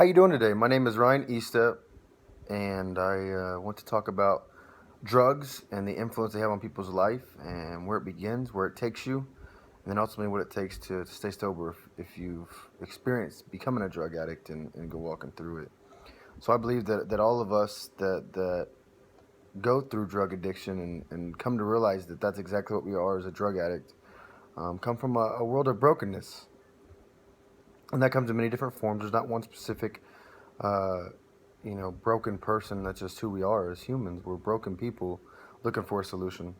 How you doing today? My name is Ryan Eastep, and I want to talk about drugs and the influence they have on people's life, and where it begins, where it takes you, and then ultimately what it takes to stay sober if you've experienced becoming a drug addict and go walking through it. So I believe that all of us that go through drug addiction and come to realize that that's exactly what we are as a drug addict, come from a world of brokenness, and that comes in many different forms. There's not one specific uh, broken person. That's just who we are as humans. We're broken people looking for a solution.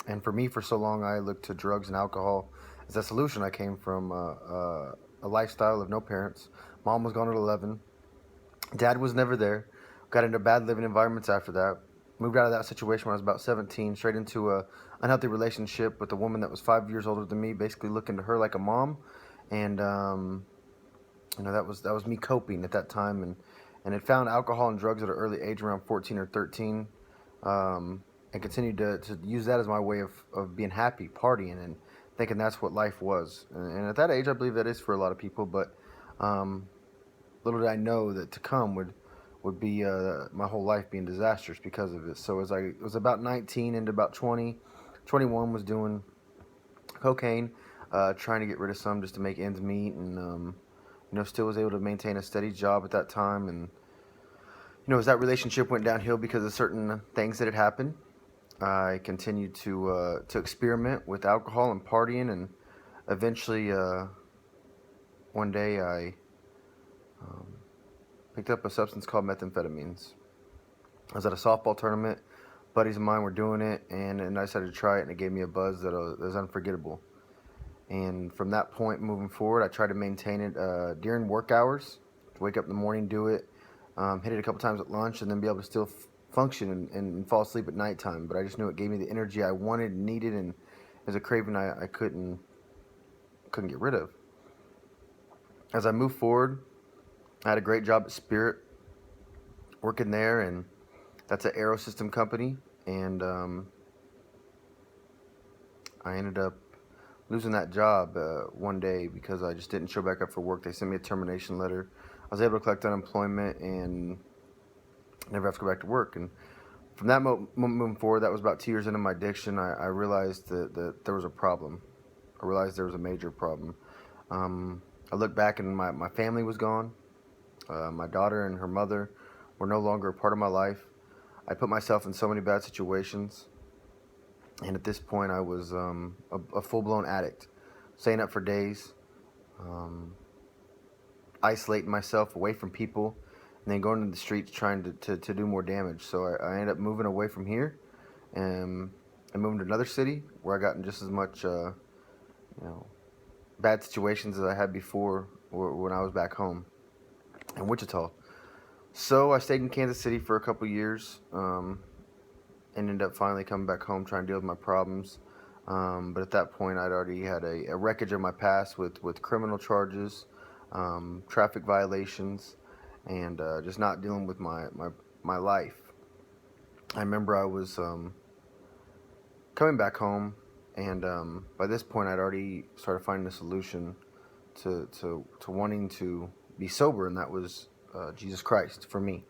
And for me, for so long, I looked to drugs and alcohol as a solution. I came from a lifestyle of no parents. Mom was gone at 11. Dad was never there. Got into bad living environments after that. Moved out of that situation when I was about 17, straight into a unhealthy relationship with a woman that was 5 years older than me, basically looking to her like a mom. And that was me coping at that time, and had found alcohol and drugs at an early age, around 14 or 13, and continued to use that as my way of being happy, partying, and thinking that's what life was. And at that age, I believe that is for a lot of people, but um, little did I know that to come would be my whole life being disastrous because of it. So as I was about 19 into about 20, 21, was doing cocaine, trying to get rid of some just to make ends meet, and still was able to maintain a steady job at that time. And as that relationship went downhill because of certain things that had happened, I continued to experiment with alcohol and partying, and eventually, one day I um, picked up a substance called methamphetamines. I was at a softball tournament. Buddies of mine were doing it, and I decided to try it, and it gave me a buzz that was unforgettable. And from that point moving forward, I tried to maintain it during work hours. Wake up in the morning, do it, hit it a couple times at lunch, and then be able to still function and fall asleep at nighttime. But I just knew it gave me the energy I wanted and needed, and as a craving I couldn't get rid of. As I moved forward, I had a great job at Spirit, working there, and that's an aero system company. And I ended up losing that job one day because I just didn't show back up for work. They sent me a termination letter. I was able to collect unemployment and never have to go back to work. And from that moment moving forward, that was about 2 years into my addiction, I realized that there was a problem. I realized there was a major problem. I looked back and my family was gone. My daughter and her mother were no longer a part of my life. I put myself in so many bad situations. And at this point, I was a full-blown addict, staying up for days, um, isolating myself away from people, and then going to the streets trying to do more damage. So I ended up moving away from here, and I moved to another city where I got in just as much bad situations as I had before when I was back home in Wichita. So I stayed in Kansas City for a couple years. And ended up finally coming back home trying to deal with my problems. But at that point, I'd already had a wreckage of my past with criminal charges, traffic violations, and just not dealing with my life. I remember I was coming back home, and by this point, I'd already started finding a solution to wanting to be sober, and that was Jesus Christ for me.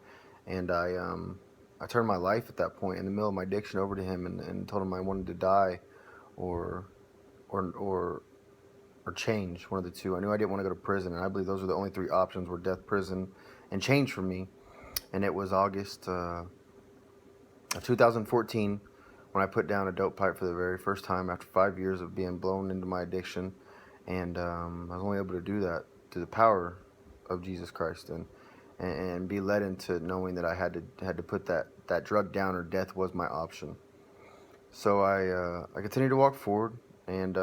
And I turned my life at that point in the middle of my addiction over to him, and told him I wanted to die or or or or change, one of the two. I knew I didn't want to go to prison, and I believe those were the only three options, were death, prison, and change for me. And it was August of 2014 when I put down a dope pipe for the very first time after 5 years of being blown into my addiction. And I was only able to do that through the power of Jesus Christ, and be led into knowing that I had to put that drug down, or death was my option. So I continued to walk forward, and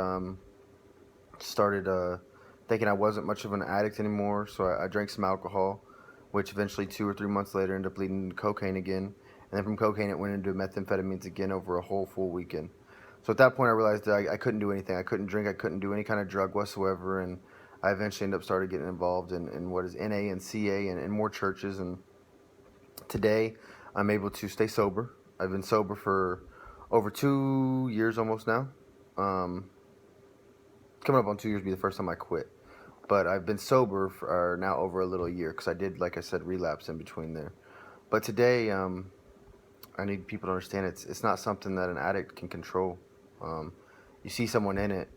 started thinking I wasn't much of an addict anymore. So I drank some alcohol, which eventually 2 or 3 months later ended up leading into cocaine again. And then from cocaine, it went into methamphetamines again over a whole full weekend. So at that point, I realized that I couldn't do anything. I couldn't drink. I couldn't do any kind of drug whatsoever. And I eventually ended up started getting involved in what is NA and CA, and more churches. And today, I'm able to stay sober. I've been sober for over 2 years almost now. Coming up on 2 years will be the first time I quit. but I've been sober for now over a little year because I did, like I said, relapse in between there. But today, I need people to understand it's not something that an addict can control. Um, you see someone in it,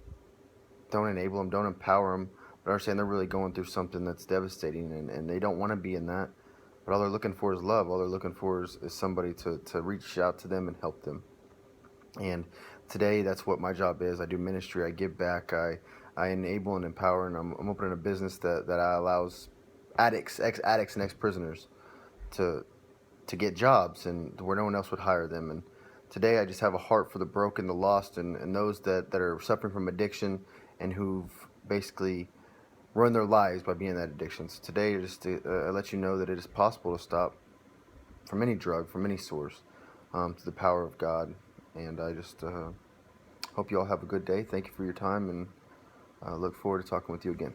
don't enable them, don't empower them, but understand they're really going through something that's devastating, and they don't want to be in that. But all they're looking for is love. All they're looking for is somebody to reach out to them and help them. And today, that's what my job is. I do ministry. I give back. I enable and empower, and I'm opening a business that allows addicts, ex-addicts, and ex-prisoners to get jobs and where no one else would hire them. And today, I just have a heart for the broken, the lost, and those that are suffering from addiction and who've basically ruined their lives by being in that addiction. So today, just to let you know that it is possible to stop from any drug, from any source, to the power of God. And I just hope you all have a good day. Thank you for your time, and look forward to talking with you again.